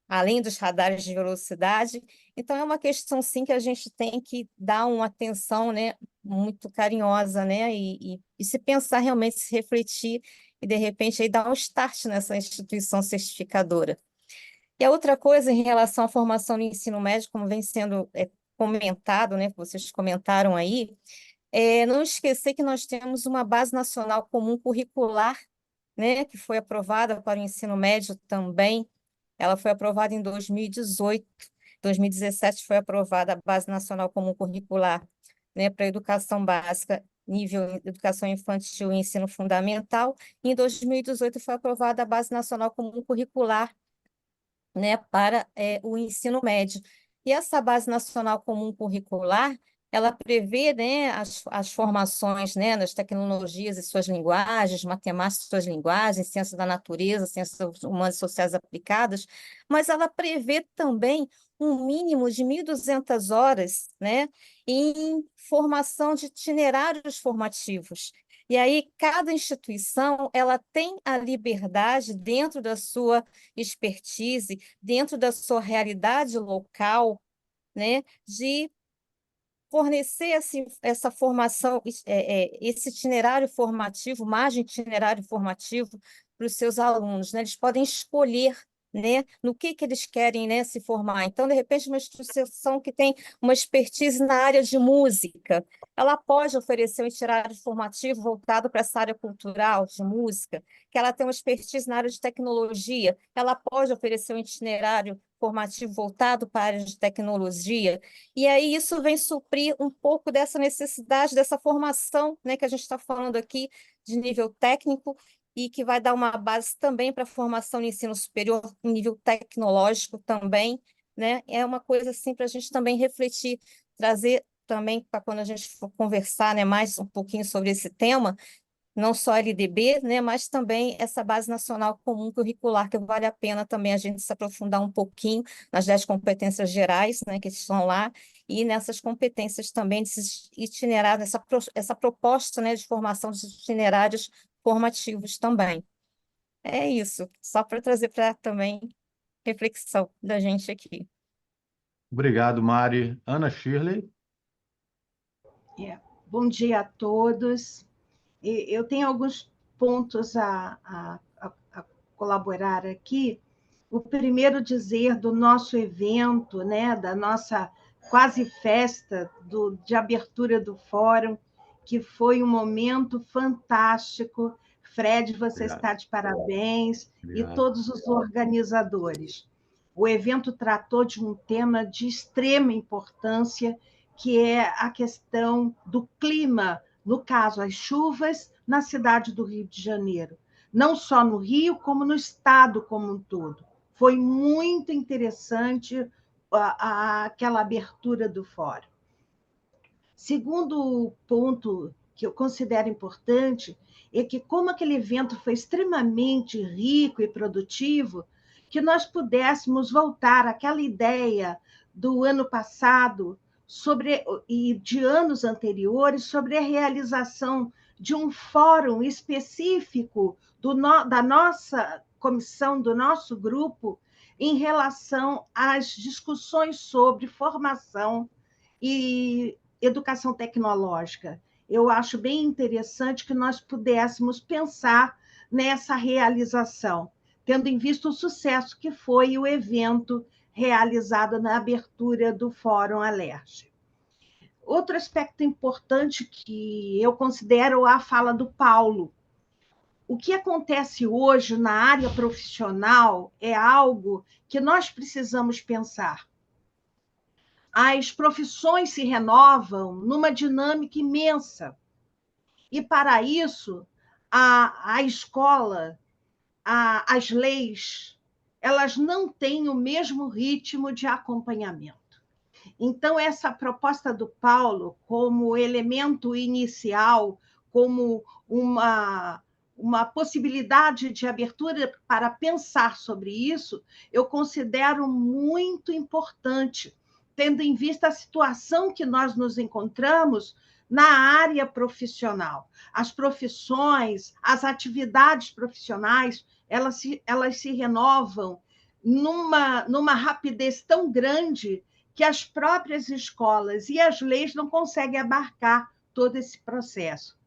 além dos radares de velocidade. Então, é uma questão, sim, que a gente tem que dar uma atenção, né, muito carinhosa, né, e se pensar realmente, se refletir e, de repente, aí dar um start nessa instituição certificadora. E a outra coisa, em relação à formação no ensino médio, como vem sendo comentado, né, que vocês comentaram aí, não esquecer que nós temos uma Base Nacional Comum Curricular, né, que foi aprovada para o ensino médio também. Ela foi aprovada em 2018. 2017 foi aprovada a Base Nacional Comum Curricular, né, para a educação básica, nível educação infantil e ensino fundamental. E em 2018 foi aprovada a Base Nacional Comum Curricular, né, para o ensino médio. E essa Base Nacional Comum Curricular, ela prevê, né, as formações, né, nas tecnologias e suas linguagens, matemática e suas linguagens, ciências da natureza, ciências humanas e sociais aplicadas, mas ela prevê também um mínimo de 1.200 horas, né, em formação de itinerários formativos. E aí, cada instituição, ela tem a liberdade, dentro da sua expertise, dentro da sua realidade local, né, de fornecer essa formação, esse itinerário formativo, margem de itinerário formativo para os seus alunos, né? Eles podem escolher, né, no que eles querem, né, se formar. Então, de repente, uma instituição que tem uma expertise na área de música, ela pode oferecer um itinerário formativo voltado para essa área cultural, de música, que ela tem uma expertise na área de tecnologia, ela pode oferecer um itinerário formativo voltado para a área de tecnologia, e aí isso vem suprir um pouco dessa necessidade, dessa formação, né, que a gente está falando aqui, de nível técnico, e que vai dar uma base também para a formação no ensino superior, em nível tecnológico também, né? É uma coisa assim para a gente também refletir, trazer também para quando a gente for conversar, né, mais um pouquinho sobre esse tema, não só a LDB, né, mas também essa Base Nacional Comum Curricular, que vale a pena também a gente se aprofundar um pouquinho nas 10 competências gerais, né, que estão lá, e nessas competências também, desses itinerários, essa proposta, né, de formação de itinerários formativos também. É isso, só para trazer para também reflexão da gente aqui. Obrigado, Mari. Ana Shirley. Bom dia a todos. Eu tenho alguns pontos a colaborar aqui. O primeiro dizer do nosso evento, né, da nossa quase festa de abertura do fórum, que foi um momento fantástico. Fred, você Obrigado. está de parabéns, Obrigado. e todos os organizadores. O evento tratou de um tema de extrema importância, que é a questão do clima no caso, as chuvas na cidade do Rio de Janeiro, não só no Rio, como no estado como um todo. Foi muito interessante aquela abertura do fórum. Segundo ponto que eu considero importante é que, como aquele evento foi extremamente rico e produtivo, que nós pudéssemos voltar àquela ideia do ano passado e de anos anteriores sobre a realização de um fórum específico da nossa comissão, do nosso grupo, em relação às discussões sobre formação e educação tecnológica. Eu acho bem interessante que nós pudéssemos pensar nessa realização, tendo em vista o sucesso que foi o evento realizado na abertura do Fórum Alerj. Outro aspecto importante que eu considero a fala do Paulo. O que acontece hoje na área profissional é algo que nós precisamos pensar. As profissões se renovam numa dinâmica imensa. E, para isso, a escola, as leis, elas não têm o mesmo ritmo de acompanhamento. Então, essa proposta do Paulo, como elemento inicial, como uma possibilidade de abertura para pensar sobre isso, eu considero muito importante, tendo em vista a situação que nós nos encontramos na área profissional. As profissões, as atividades profissionais, elas se renovam numa rapidez tão grande que as próprias escolas e as leis não conseguem abarcar todo esse processo.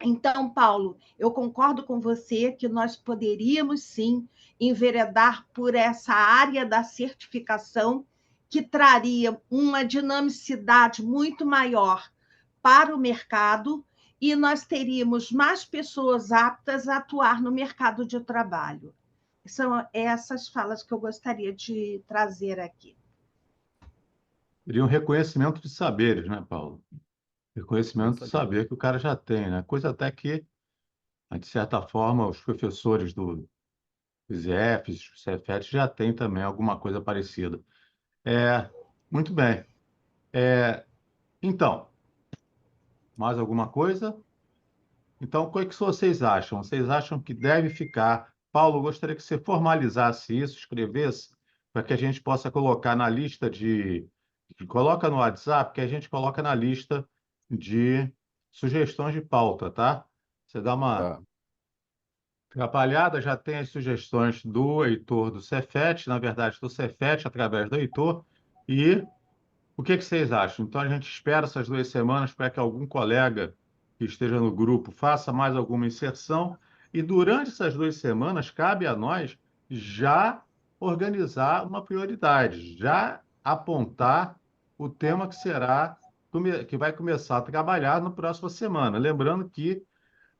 Então, Paulo, eu concordo com você que nós poderíamos, sim, enveredar por essa área da certificação, que traria uma dinamicidade muito maior para o mercado e nós teríamos mais pessoas aptas a atuar no mercado de trabalho. São essas falas que eu gostaria de trazer aqui. Seria um reconhecimento de saberes, né, Paulo? Reconhecimento de saber que o cara já tem, né? Coisa até que, de certa forma, os professores dos IEFs, dos Cefetes já têm também alguma coisa parecida. Muito bem. Então, mais alguma coisa? Então, o que vocês acham? Vocês acham que deve ficar? Paulo, gostaria que você formalizasse isso, escrevesse, para que a gente possa colocar na lista coloca no WhatsApp, que a gente coloca na lista de sugestões de pauta, tá? Você dá uma Tá. atrapalhada, já tem as sugestões do Heitor do Cefet, na verdade, do Cefet através do Heitor, e o que vocês acham? Então, a gente espera essas 2 semanas para que algum colega que esteja no grupo faça mais alguma inserção, e durante essas 2 semanas, cabe a nós já organizar uma prioridade, já apontar o tema que vai começar a trabalhar na próxima semana. Lembrando que,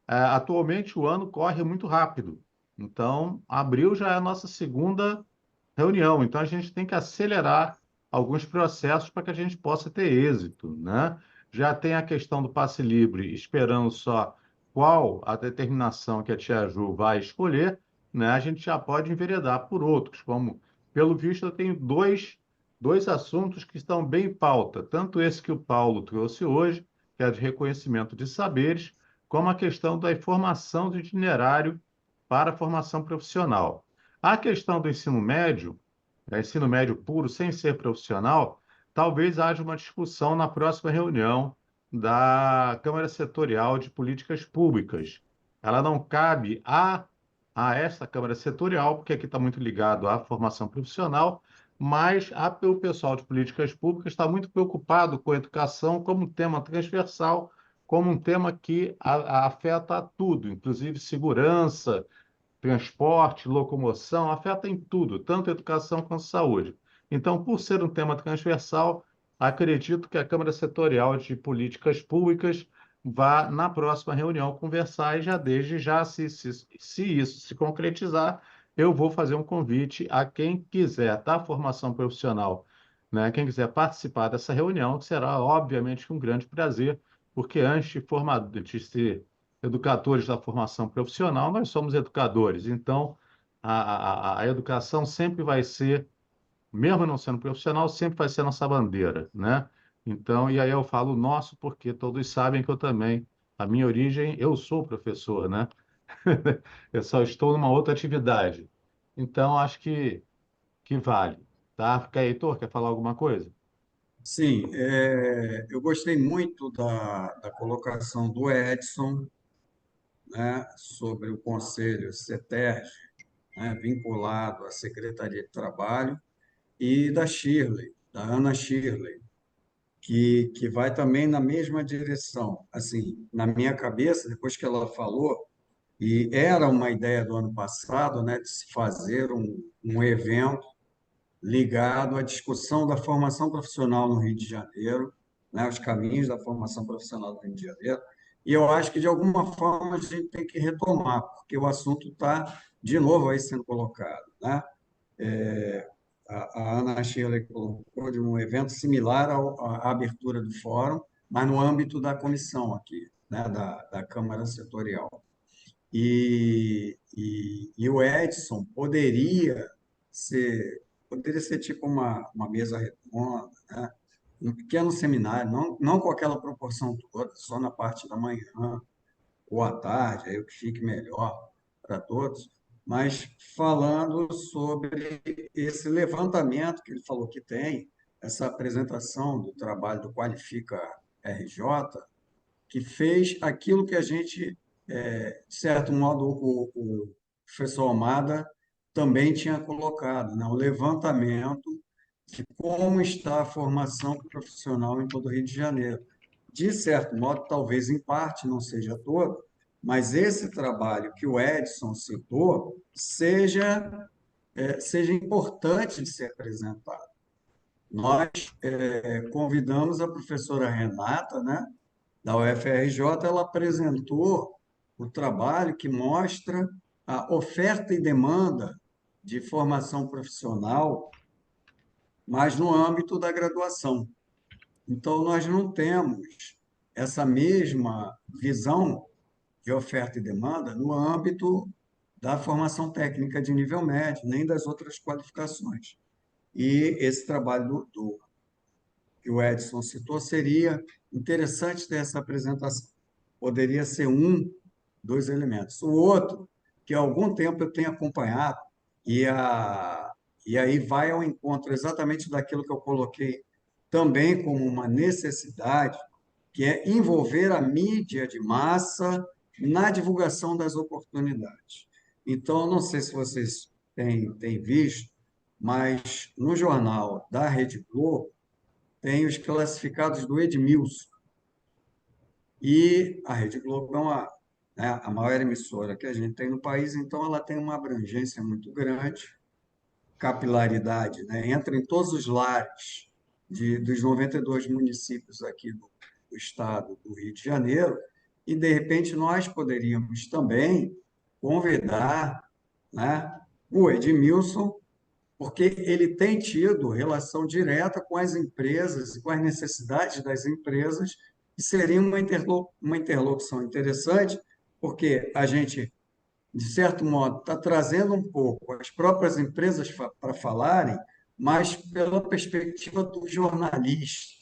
atualmente, o ano corre muito rápido. Então, abril já é a nossa segunda reunião. Então, a gente tem que acelerar alguns processos para que a gente possa ter êxito, né? Já tem a questão do passe livre, esperando só qual a determinação que a Tia Ju vai escolher, né? A gente já pode enveredar por outros, como, pelo visto, eu tenho dois assuntos que estão bem em pauta, tanto esse que o Paulo trouxe hoje, que é de reconhecimento de saberes, como a questão da informação do itinerário para a formação profissional. A questão do ensino médio puro, sem ser profissional, talvez haja uma discussão na próxima reunião da Câmara Setorial de Políticas Públicas. Ela não cabe a essa Câmara Setorial, porque aqui está muito ligado à formação profissional, mas o pessoal de políticas públicas está muito preocupado com a educação como um tema transversal, como um tema que afeta a tudo, inclusive segurança, transporte, locomoção, afeta em tudo, tanto educação quanto saúde. Então, por ser um tema transversal, acredito que a Câmara Setorial de Políticas Públicas vá, na próxima reunião, conversar e já desde já, se isso se concretizar, eu vou fazer um convite a quem quiser da formação profissional, né? Quem quiser participar dessa reunião, que será, obviamente, um grande prazer, porque antes de ser educadores da formação profissional, nós somos educadores. Então, a educação sempre vai ser, mesmo não sendo profissional, sempre vai ser nossa bandeira, né? Então, e aí eu falo nosso, porque todos sabem que eu também, a minha origem, eu sou professor, né? Eu só estou numa outra atividade. Então, acho que vale, tá? Fica aí, Heitor, quer falar alguma coisa? Sim, eu gostei muito da colocação do Edson, né, sobre o Conselho CETERJ, né, vinculado à Secretaria de Trabalho, e da Shirley, da Ana Shirley, que vai também na mesma direção. Assim, na minha cabeça, depois que ela falou, e era uma ideia do ano passado, né, de se fazer um evento ligado à discussão da formação profissional no Rio de Janeiro, né, os caminhos da formação profissional no Rio de Janeiro. E eu acho que, de alguma forma, a gente tem que retomar, porque o assunto está, de novo, aí sendo colocado, né? A Ana Sheila colocou de um evento similar à abertura do fórum, mas no âmbito da comissão aqui, né, da Câmara Setorial. E o Edson poderia ser tipo uma mesa redonda, né? Um pequeno seminário, não com aquela proporção toda, só na parte da manhã ou à tarde, aí o que fique melhor para todos, mas falando sobre esse levantamento que ele falou que tem, essa apresentação do trabalho do Qualifica RJ, que fez aquilo que a gente, de certo modo, o professor Almada também tinha colocado, né? O levantamento de como está a formação profissional em todo o Rio de Janeiro. De certo modo, talvez em parte, não seja todo, mas esse trabalho que o Edson citou seja importante de ser apresentado. Nós convidamos a professora Renata, né, da UFRJ, ela apresentou o trabalho que mostra a oferta e demanda de formação profissional, mas no âmbito da graduação. Então, nós não temos essa mesma visão de oferta e demanda no âmbito da formação técnica de nível médio, nem das outras qualificações. E esse trabalho que o Edson citou seria interessante ter essa apresentação. Poderia ser dos elementos. O outro, que há algum tempo eu tenho acompanhado, e aí vai ao encontro exatamente daquilo que eu coloquei também como uma necessidade, que é envolver a mídia de massa na divulgação das oportunidades. Então, não sei se vocês têm visto, mas no jornal da Rede Globo tem os classificados do Edmilson. E a Rede Globo né, a maior emissora que a gente tem no país, então ela tem uma abrangência muito grande, capilaridade, né? Entra em todos os lares dos 92 municípios aqui do estado do Rio de Janeiro, e, de repente, nós poderíamos também convidar, né, o Edmilson, porque ele tem tido relação direta com as empresas e com as necessidades das empresas, e seria uma interlocução interessante, porque a gente, de certo modo, está trazendo um pouco as próprias empresas para falarem, mas pela perspectiva do jornalista,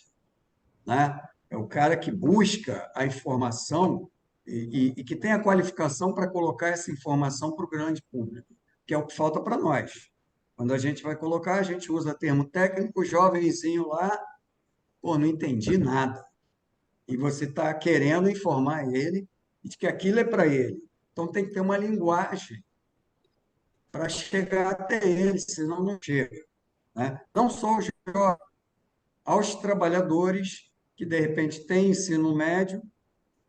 né? É o cara que busca a informação e que tem a qualificação para colocar essa informação para o grande público, que é o que falta para nós. Quando a gente vai colocar, a gente usa termo técnico, jovenzinho lá, pô, não entendi nada. E você está querendo informar ele de que aquilo é para ele. Então tem que ter uma linguagem para chegar até ele, senão não chega, né? Não só os jovens, aos trabalhadores que, de repente, têm ensino médio,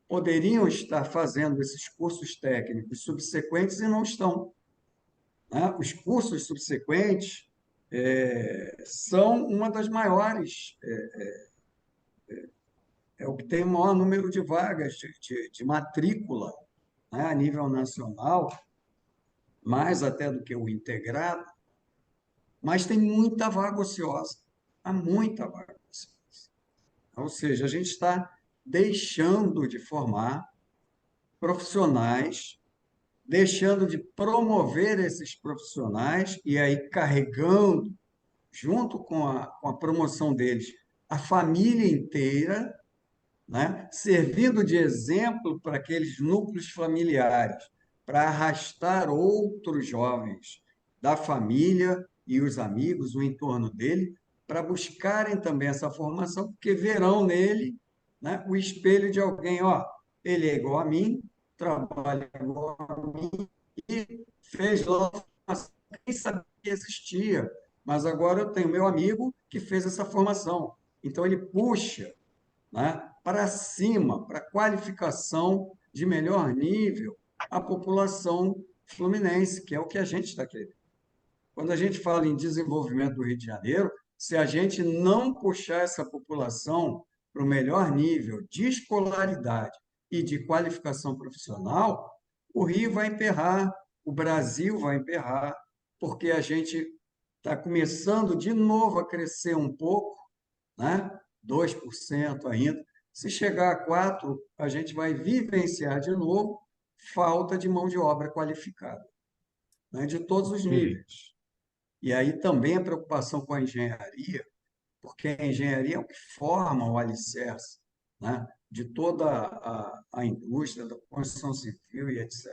poderiam estar fazendo esses cursos técnicos subsequentes e não estão, né? Os cursos subsequentes são uma das maiores, é o que tem o maior número de vagas de matrícula, né, a nível nacional, mais até do que o integrado, mas tem muita vaga ociosa, há muita vaga ociosa. Ou seja, a gente está deixando de formar profissionais, deixando de promover esses profissionais e aí carregando, junto com a promoção deles, a família inteira, né? Servindo de exemplo para aqueles núcleos familiares, para arrastar outros jovens da família e os amigos, o entorno dele, para buscarem também essa formação, porque verão nele, né, o espelho de alguém, ó, ele é igual a mim, trabalha igual a mim e fez lá uma formação que nem sabia que existia, mas agora eu tenho meu amigo que fez essa formação. Então ele puxa, né, para cima, para qualificação de melhor nível, a população fluminense, que é o que a gente está querendo. Quando a gente fala em desenvolvimento do Rio de Janeiro, se a gente não puxar essa população para o melhor nível de escolaridade e de qualificação profissional, o Rio vai emperrar, o Brasil vai emperrar, porque a gente está começando de novo a crescer um pouco, né? 2% ainda. Se chegar a 4%, a gente vai vivenciar de novo falta de mão de obra qualificada, né? De todos os Sim. níveis. E aí também a preocupação com a engenharia, porque a engenharia é o que forma o alicerce, né? De toda a indústria, da construção civil e etc.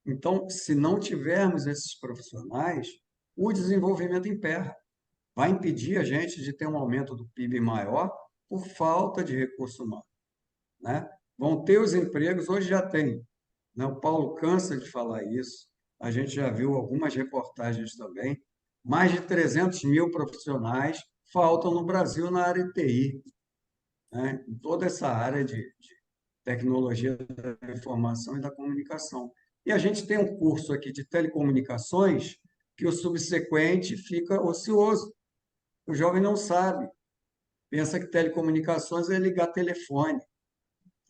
Então, se não tivermos esses profissionais, o desenvolvimento emperra. Vai impedir a gente de ter um aumento do PIB maior por falta de recurso humano, né? Vão ter os empregos, hoje já tem, né? O Paulo cansa de falar isso, a gente já viu algumas reportagens também, mais de 300 mil profissionais faltam no Brasil na área de TI, né? Em toda essa área de tecnologia da informação e da comunicação. E a gente tem um curso aqui de telecomunicações que o subsequente fica ocioso. O jovem não sabe, pensa que telecomunicações é ligar telefone,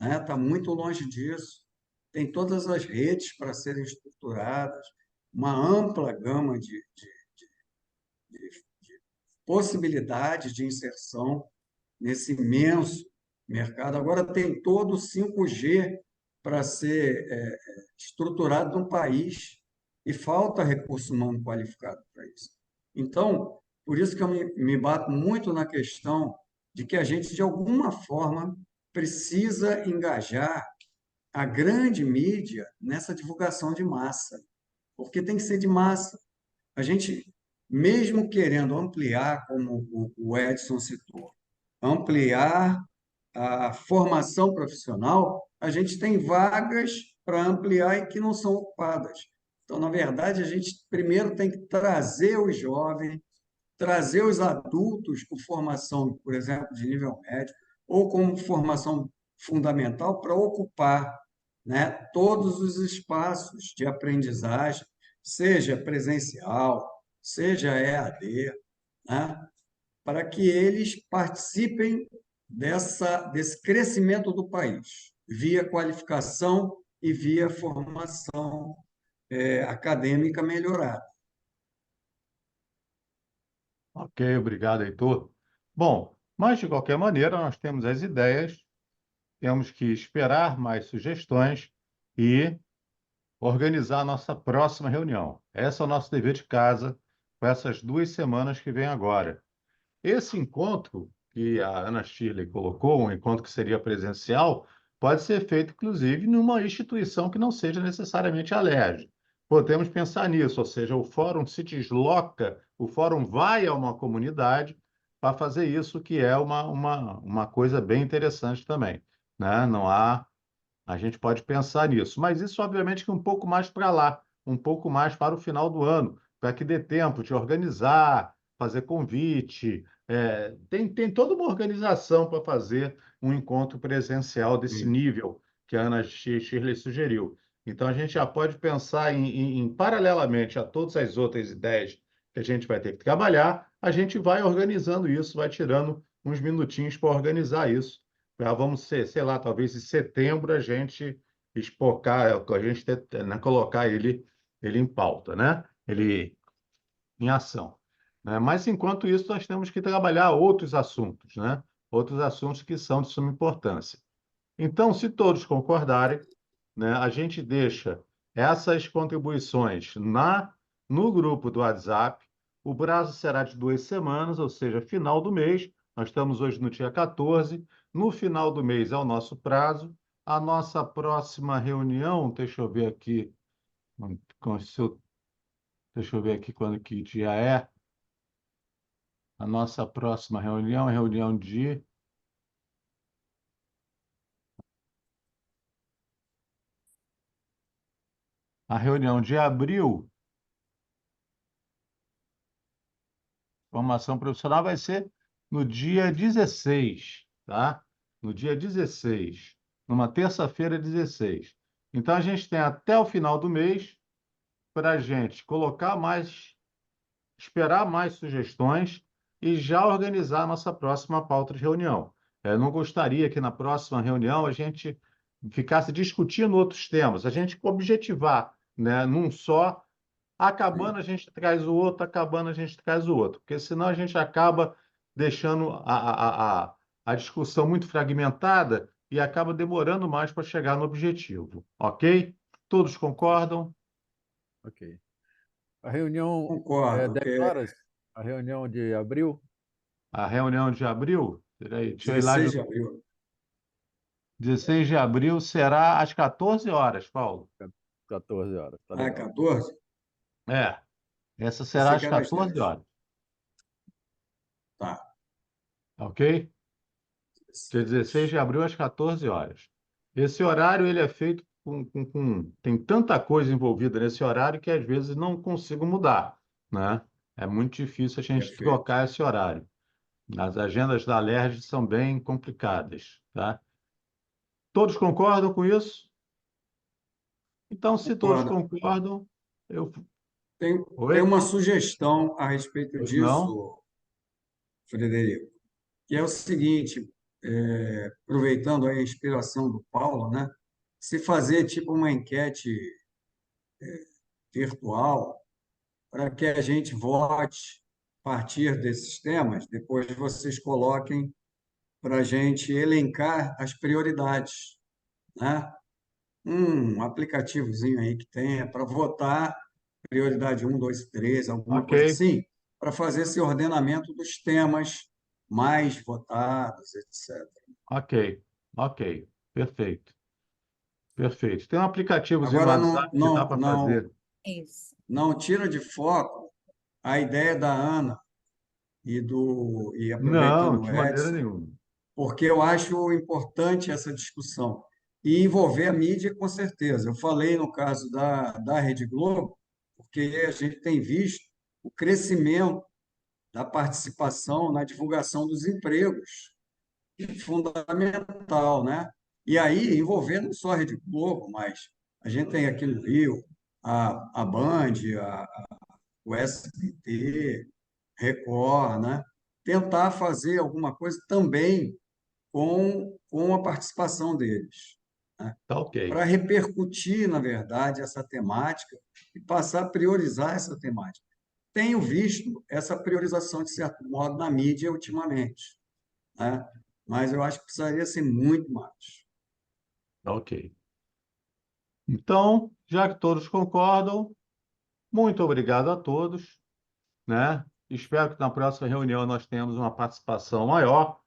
né? Está muito longe disso. Tem todas as redes para serem estruturadas, uma ampla gama de possibilidades de inserção nesse imenso mercado. Agora tem todo o 5G para ser estruturado no país e falta recurso humano qualificado para isso. Então, por isso que eu me bato muito na questão de que a gente, de alguma forma, precisa engajar a grande mídia nessa divulgação de massa, porque tem que ser de massa. A gente, mesmo querendo ampliar, como o Edson citou, ampliar a formação profissional, a gente tem vagas para ampliar e que não são ocupadas. Então, na verdade, a gente primeiro tem que trazer os jovens, trazer os adultos com formação, por exemplo, de nível médio, ou com formação fundamental para ocupar, né, todos os espaços de aprendizagem, seja presencial, seja EAD, né, para que eles participem desse crescimento do país, via qualificação e via formação acadêmica melhorada. Ok, obrigado, Heitor. Bom, mas de qualquer maneira, nós temos as ideias, temos que esperar mais sugestões e organizar a nossa próxima reunião. Esse é o nosso dever de casa para essas 2 semanas que vêm agora. Esse encontro que a Ana Shirley colocou, um encontro que seria presencial, pode ser feito, inclusive, numa instituição que não seja necessariamente a LERJ. Podemos pensar nisso, ou seja, o fórum se desloca, o fórum vai a uma comunidade para fazer isso, que é uma coisa bem interessante também, né? Não há, a gente pode pensar nisso, mas isso, obviamente, que um pouco mais para lá, um pouco mais para o final do ano, para que dê tempo de organizar, fazer convite. Tem toda uma organização para fazer um encontro presencial desse nível que a Ana Shirley sugeriu. Então, a gente já pode pensar paralelamente a todas as outras ideias que a gente vai ter que trabalhar, a gente vai organizando isso, vai tirando uns minutinhos para organizar isso. Vamos ser, sei lá, talvez em setembro a gente espocar, a gente né, colocar ele em pauta, né? Ele em ação, né? Mas, enquanto isso, nós temos que trabalhar outros assuntos, né? Outros assuntos que são de suma importância. Então, se todos concordarem, né, a gente deixa essas contribuições no grupo do WhatsApp. O prazo será de 2 semanas, ou seja, final do mês. Nós estamos hoje no dia 14. No final do mês é o nosso prazo. A nossa próxima reunião, deixa eu ver aqui, deixa eu ver aqui quando que dia é. A nossa próxima reunião é reunião de a reunião de abril. Formação profissional vai ser no dia 16, tá? No dia 16, numa terça-feira 16. Então, a gente tem até o final do mês para a gente colocar mais, esperar mais sugestões e já organizar a nossa próxima pauta de reunião. Eu não gostaria que na próxima reunião a gente ficasse discutindo outros temas, a gente objetivar, né, num só. Acabando, a gente traz o outro, acabando, a gente traz o outro, porque senão a gente acaba deixando a discussão muito fragmentada e acaba demorando mais para chegar no objetivo, ok? Todos concordam? Ok. A reunião é Concordo, 10 horas? A reunião de abril? A reunião de abril, peraí, deixa eu ir lá, 16 de abril. 16 de abril será às 14 horas, Paulo. 14 horas, tá Ah, legal. 14? É, essa será Pensei às que era às 14 10. horas, Tá. ok? Dia 16 de abril às 14 horas. Esse horário ele é feito tem tanta coisa envolvida nesse horário que às vezes não consigo mudar, né? É muito difícil a gente Perfeito. trocar esse horário. As agendas da Alerj são bem complicadas, tá? Todos concordam com isso? Então, se todos Concordo. concordam, Tem Oi? uma sugestão a respeito Pois não? disso, Frederico, que é o seguinte, aproveitando aí a inspiração do Paulo, né? Se fazer tipo uma enquete virtual para que a gente vote a partir desses temas, depois vocês coloquem para a gente elencar as prioridades, né? Um aplicativozinho aí que tenha para votar, prioridade um, 2, 3, alguma coisa Ok, assim, para fazer esse ordenamento dos temas mais votados, etc. ok, ok. Perfeito, perfeito. Tem um aplicativozinho no Agora, WhatsApp que dá para fazer. Isso. não tira de foco a ideia da Ana e Não, aproveitando o de maneira Edson, nenhuma. porque eu acho importante essa discussão e envolver a mídia com certeza. Eu falei no caso da Rede Globo, porque a gente tem visto o crescimento da participação na divulgação dos empregos, fundamental, né? E aí, envolvendo não só a Rede Globo, mas a gente tem aqui no Rio a Band, o SBT, Record, né? Tentar fazer alguma coisa também com a participação deles, né? Tá ok. Para repercutir, na verdade, essa temática e passar a priorizar essa temática. Tenho visto essa priorização, de certo modo, na mídia ultimamente, né? Mas eu acho que precisaria ser muito mais. Tá ok. Então, já que todos concordam, muito obrigado a todos, né? Espero que na próxima reunião nós tenhamos uma participação maior.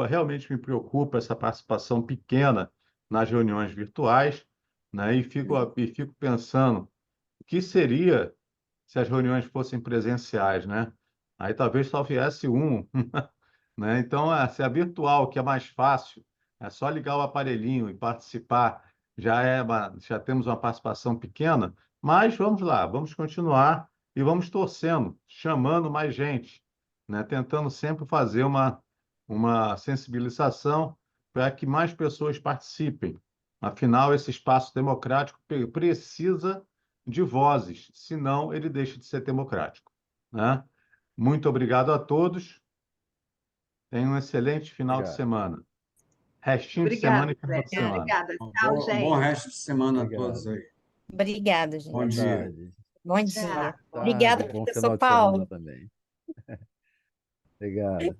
Realmente me preocupa essa participação pequena nas reuniões virtuais, né? E fico pensando o que seria se as reuniões fossem presenciais, né? Aí talvez só viesse um, né? Então, se a virtual, que é mais fácil, é só ligar o aparelhinho e participar, já temos uma participação pequena, mas vamos lá, vamos continuar e vamos torcendo, chamando mais gente, né? Tentando sempre fazer uma sensibilização para que mais pessoas participem. Afinal, esse espaço democrático precisa de vozes, senão ele deixa de ser democrático, né? Muito obrigado a todos. Tenha um excelente final de Obrigado. semana. Restinho de Obrigada, semana e final de Zé. semana. Obrigada. Um Tchau, bom gente. resto de semana a Obrigado. todos aí. Obrigada, Bom gente. dia. Tarde. Bom Tchau. dia. Tarde, Obrigada, bom professor final de semana Paulo. também. Obrigado.